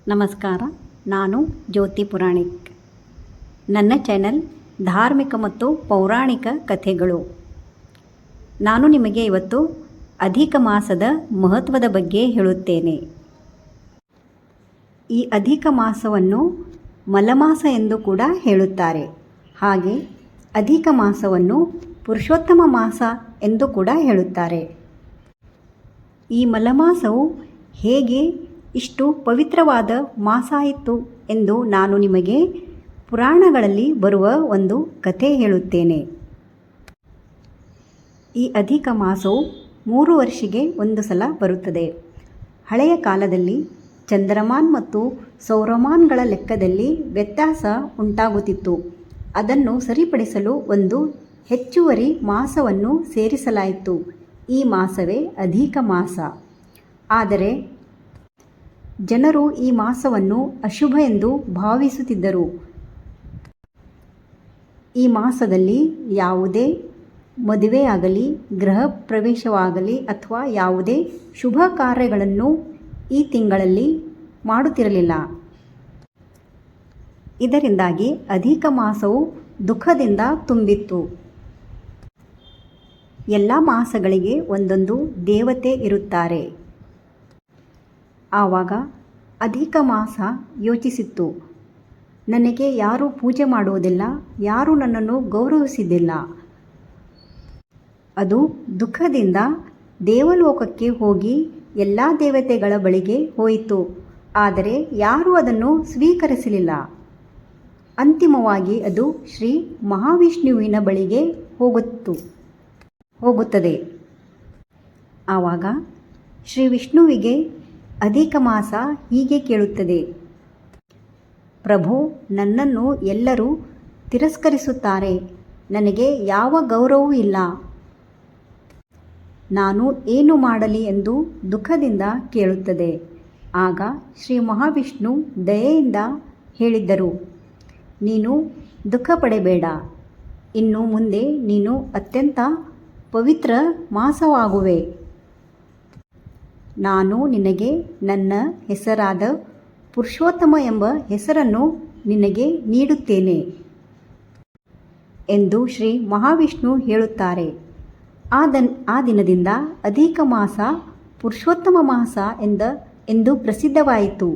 ನಮಸ್ಕಾರ. ನಾನು ಜ್ಯೋತಿ ಪುರಾಣಿಕ್. ನನ್ನ ಚಾನೆಲ್ ಧಾರ್ಮಿಕ ಮತ್ತು ಪೌರಾಣಿಕ ಕಥೆಗಳು. ನಾನು ನಿಮಗೆ ಇವತ್ತು ಅಧಿಕ ಮಾಸದ ಮಹತ್ವದ ಬಗ್ಗೆ ಹೇಳುತ್ತೇನೆ. ಈ ಅಧಿಕ ಮಾಸವನ್ನು ಮಲಮಾಸ ಎಂದು ಕೂಡ ಹೇಳುತ್ತಾರೆ. ಹಾಗೆ ಅಧಿಕ ಮಾಸವನ್ನು ಪುರುಷೋತ್ತಮ ಮಾಸ ಎಂದು ಕೂಡ ಹೇಳುತ್ತಾರೆ. ಈ ಮಲಮಾಸವು ಹೇಗೆ ಇಷ್ಟು ಪವಿತ್ರವಾದ ಮಾಸ ಆಯಿತು ಎಂದು ನಾನು ನಿಮಗೆ ಪುರಾಣಗಳಲ್ಲಿ ಬರುವ ಒಂದು ಕಥೆ ಹೇಳುತ್ತೇನೆ. ಈ ಅಧಿಕ ಮಾಸವು 3 ವರ್ಷಕ್ಕೆ ಒಂದು ಸಲ ಬರುತ್ತದೆ. ಹಳೆಯ ಕಾಲದಲ್ಲಿ ಚಂದ್ರಮಾನ್ ಮತ್ತು ಸೌರಮಾನ್ಗಳ ಲೆಕ್ಕದಲ್ಲಿ ವ್ಯತ್ಯಾಸ ಉಂಟಾಗುತ್ತಿತ್ತು. ಅದನ್ನು ಸರಿಪಡಿಸಲು ಒಂದು ಹೆಚ್ಚುವರಿ ಮಾಸವನ್ನು ಸೇರಿಸಲಾಯಿತು. ಈ ಮಾಸವೇ ಅಧಿಕ ಮಾಸ. ಆದರೆ ಜನರು ಈ ಮಾಸವನ್ನು ಅಶುಭ ಎಂದು ಭಾವಿಸುತ್ತಿದ್ದರು. ಈ ಮಾಸದಲ್ಲಿ ಯಾವುದೇ ಮದುವೆಯಾಗಲಿ, ಗೃಹ ಪ್ರವೇಶವಾಗಲಿ ಅಥವಾ ಯಾವುದೇ ಶುಭ ಕಾರ್ಯಗಳನ್ನು ಈ ತಿಂಗಳಲ್ಲಿ ಮಾಡುತ್ತಿರಲಿಲ್ಲ. ಇದರಿಂದಾಗಿ ಅಧಿಕ ಮಾಸವು ದುಃಖದಿಂದ ತುಂಬಿತ್ತು. ಎಲ್ಲ ಮಾಸಗಳಿಗೆ ಒಂದೊಂದು ದೇವತೆ ಇರುತ್ತಾರೆ. ಆವಾಗ ಅಧಿಕ ಮಾಸ ಯೋಚಿಸಿತ್ತು, ನನಗೆ ಯಾರೂ ಪೂಜೆ ಮಾಡುವುದಿಲ್ಲ, ಯಾರೂ ನನ್ನನ್ನು ಗೌರವಿಸಿದ್ದಿಲ್ಲ. ಅದು ದುಃಖದಿಂದ ದೇವಲೋಕಕ್ಕೆ ಹೋಗಿ ಎಲ್ಲ ದೇವತೆಗಳ ಬಳಿಗೆ ಹೋಯಿತು. ಆದರೆ ಯಾರೂ ಅದನ್ನು ಸ್ವೀಕರಿಸಲಿಲ್ಲ. ಅಂತಿಮವಾಗಿ ಅದು ಶ್ರೀ ಮಹಾವಿಷ್ಣುವಿನ ಬಳಿಗೆ ಹೋಗುತ್ತದೆ. ಆವಾಗ ಶ್ರೀ ವಿಷ್ಣುವಿಗೆ ಅಧಿಕ ಮಾಸ ಹೀಗೆ ಕೇಳುತ್ತದೆ, ಪ್ರಭು, ನನ್ನನ್ನು ಎಲ್ಲರೂ ತಿರಸ್ಕರಿಸುತ್ತಾರೆ. ನನಗೆ ಯಾವ ಗೌರವವೂ ಇಲ್ಲ. ನಾನು ಏನು ಮಾಡಲಿ ಎಂದು ದುಃಖದಿಂದ ಕೇಳುತ್ತದೆ. ಆಗ ಶ್ರೀ ಮಹಾವಿಷ್ಣು ದಯೆಯಿಂದ ಹೇಳಿದ್ದರು, ನೀನು ದುಃಖ ಪಡಬೇಡ. ಇನ್ನು ಮುಂದೆ ನೀನು ಅತ್ಯಂತ ಪವಿತ್ರ ಮಾಸವಾಗುವೆ. ನಾನು ನಿನಗೆ ನನ್ನ ಹೆಸರಾದ ಪುರುಷೋತ್ತಮ ಎಂಬ ಹೆಸರನ್ನು ನಿನಗೆ ನೀಡುತ್ತೇನೆ ಎಂದು ಶ್ರೀ ಮಹಾವಿಷ್ಣು ಹೇಳುತ್ತಾರೆ. ಆ ದಿನದಿಂದ ಅಧಿಕ ಮಾಸ ಪುರುಷೋತ್ತಮ ಮಾಸ ಎಂದು ಪ್ರಸಿದ್ಧವಾಯಿತು.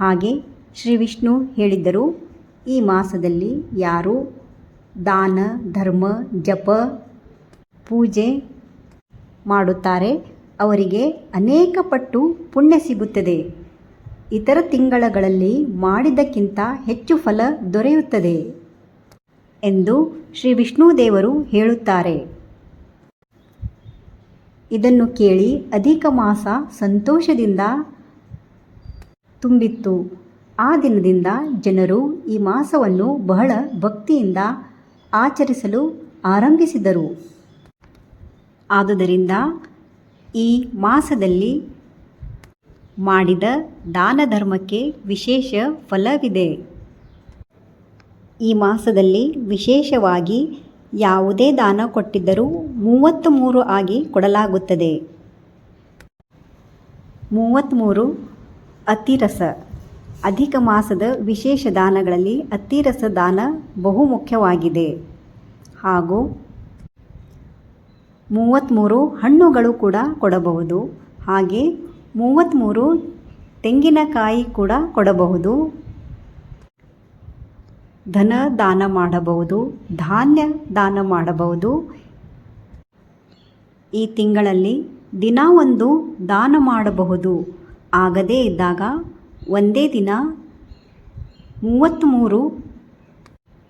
ಹಾಗೆ ಶ್ರೀ ವಿಷ್ಣು ಹೇಳಿದ್ದರು, ಈ ಮಾಸದಲ್ಲಿ ಯಾರು ದಾನ, ಧರ್ಮ, ಜಪ, ಪೂಜೆ ಮಾಡುತ್ತಾರೆ ಅವರಿಗೆ ಅನೇಕ ಪಟ್ಟು ಪುಣ್ಯ ಸಿಗುತ್ತದೆ. ಇತರ ತಿಂಗಳುಗಳಲ್ಲಿ ಮಾಡಿದ್ದಕ್ಕಿಂತ ಹೆಚ್ಚು ಫಲ ದೊರೆಯುತ್ತದೆ ಎಂದು ಶ್ರೀ ವಿಷ್ಣು ದೇವರು ಹೇಳುತ್ತಾರೆ. ಇದನ್ನು ಕೇಳಿ ಅಧಿಕ ಮಾಸ ಸಂತೋಷದಿಂದ ತುಂಬಿತ್ತು. ಆ ದಿನದಿಂದ ಜನರು ಈ ಮಾಸವನ್ನು ಬಹಳ ಭಕ್ತಿಯಿಂದ ಆಚರಿಸಲು ಆರಂಭಿಸಿದರು. ಆದುದರಿಂದ ಈ ಮಾಸದಲ್ಲಿ ಮಾಡಿದ ದಾನ ಧರ್ಮಕ್ಕೆ ವಿಶೇಷ ಫಲವಿದೆ. ಈ ಮಾಸದಲ್ಲಿ ವಿಶೇಷವಾಗಿ ಯಾವುದೇ ದಾನ ಕೊಟ್ಟಿದ್ದರೂ 33 ಆಗಿ ಕೊಡಲಾಗುತ್ತದೆ. 33 ಅತಿರಸ. ಅಧಿಕ ಮಾಸದ ವಿಶೇಷ ದಾನಗಳಲ್ಲಿ ಅತಿರಸ ದಾನ ಬಹುಮುಖ್ಯವಾಗಿದೆ. ಹಾಗೂ 33 ಹಣ್ಣುಗಳು ಕೂಡ ಕೊಡಬಹುದು. ಹಾಗೆ 33 ತೆಂಗಿನಕಾಯಿ ಕೂಡ ಕೊಡಬಹುದು. ಧನ ದಾನ ಮಾಡಬಹುದು, ಧಾನ್ಯ ದಾನ ಮಾಡಬಹುದು. ಈ ತಿಂಗಳಲ್ಲಿ ದಿನ ಒಂದು ದಾನ ಮಾಡಬಹುದು. ಆಗದೇ ಇದ್ದಾಗ ಒಂದೇ ದಿನ 33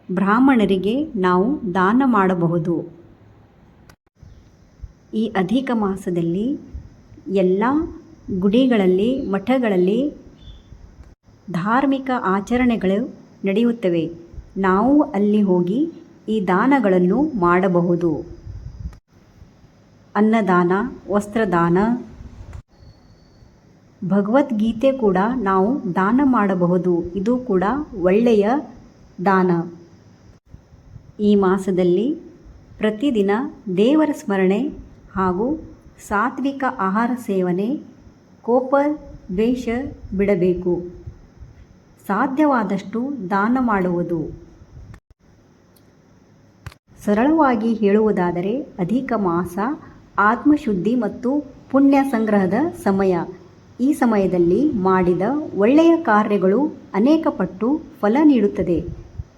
ಬ್ರಾಹ್ಮಣರಿಗೆ ನಾವು ದಾನ ಮಾಡಬಹುದು. ಈ ಅಧಿಕ ಮಾಸದಲ್ಲಿ ಎಲ್ಲ ಗುಡಿಗಳಲ್ಲಿ, ಮಠಗಳಲ್ಲಿ ಧಾರ್ಮಿಕ ಆಚರಣೆಗಳು ನಡೆಯುತ್ತವೆ. ನಾವು ಅಲ್ಲಿ ಹೋಗಿ ಈ ದಾನಗಳನ್ನು ಮಾಡಬಹುದು. ಅನ್ನದಾನ, ವಸ್ತ್ರದಾನ, ಭಗವದ್ಗೀತೆ ಕೂಡ ನಾವು ದಾನ ಮಾಡಬಹುದು. ಇದು ಕೂಡ ಒಳ್ಳೆಯ ದಾನ. ಈ ಮಾಸದಲ್ಲಿ ಪ್ರತಿದಿನ ದೇವರ ಸ್ಮರಣೆ ಹಾಗೂ ಸಾತ್ವಿಕ ಆಹಾರ ಸೇವನೆ, ಕೋಪ ದ್ವೇಷ ಬಿಡಬೇಕು. ಸಾಧ್ಯವಾದಷ್ಟು ದಾನ ಮಾಡುವುದು. ಸರಳವಾಗಿ ಹೇಳುವುದಾದರೆ ಅಧಿಕ ಮಾಸ ಆತ್ಮಶುದ್ಧಿ ಮತ್ತು ಪುಣ್ಯ ಸಂಗ್ರಹದ ಸಮಯ. ಈ ಸಮಯದಲ್ಲಿ ಮಾಡಿದ ಒಳ್ಳೆಯ ಕಾರ್ಯಗಳು ಅನೇಕ ಪಟ್ಟು ಫಲ ನೀಡುತ್ತದೆ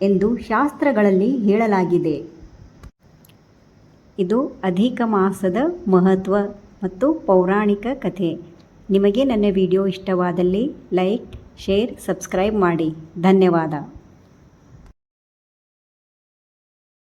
ಎಂದು ಶಾಸ್ತ್ರಗಳಲ್ಲಿ ಹೇಳಲಾಗಿದೆ. ಇದು ಅಧಿಕ ಮಾಸದ ಮಹತ್ವ ಮತ್ತು ಪೌರಾಣಿಕ ಕಥೆ. ನಿಮಗೆ ನನ್ನ ವಿಡಿಯೋ ಇಷ್ಟವಾದಲ್ಲಿ ಲೈಕ್, ಶೇರ್, ಸಬ್ಸ್ಕ್ರೈಬ್ ಮಾಡಿ. ಧನ್ಯವಾದ.